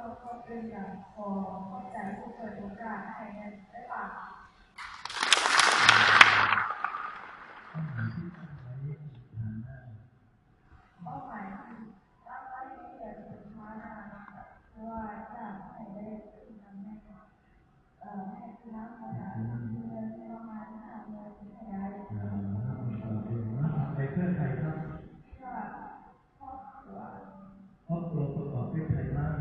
ก็เป็นอย่างพอเข้าใจผู้เปิดโอกาสให้เงินได้ป่ะเป้าหมายที่ตั้งไว้ที่จะถึงมาเพราะว่าอยากให้ได้ทำให้ให้คณะทำงานเงินประมาณ50,000ขยายไปเพื่อใครครับเพื่อครอบครัวประกอบด้วยใครบ้าง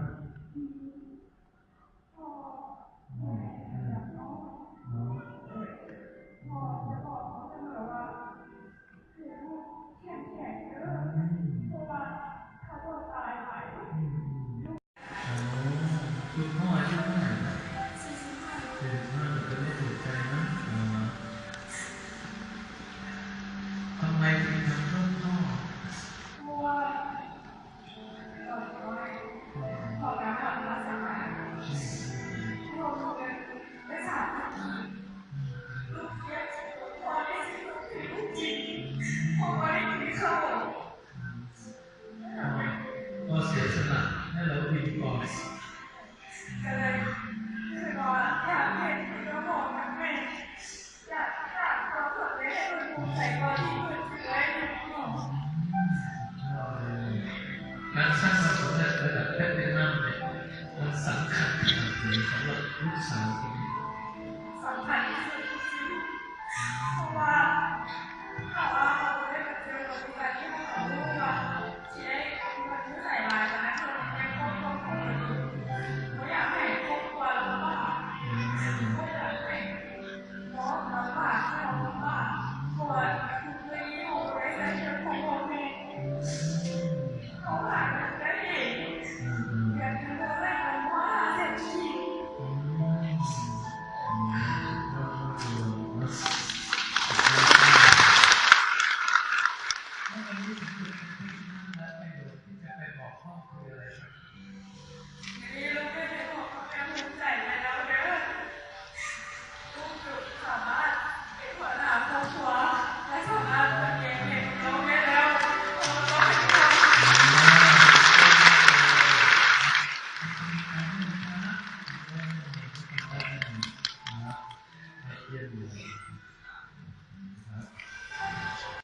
พ่อแม่และน้องพ่อจะบอกเขาเสมอว่าคือลูกเข้มแข็งเด้อเพราะว่าถ้าตัวตายไปคุณพ่ออายุเท่าไหร่ครับ45จะไม่ถูกใจนะทำไมถึงทำเพื่อพ่อเพราะว่าขอการผ่านภาษาพ่อเขาเป็นไม่ขาดลูกเสียพ่อได้สิ่งที่ลูกจริงพ่อไม่ได้กินข้าวพ่อเสียสละให้เราบินก่อนก็เลย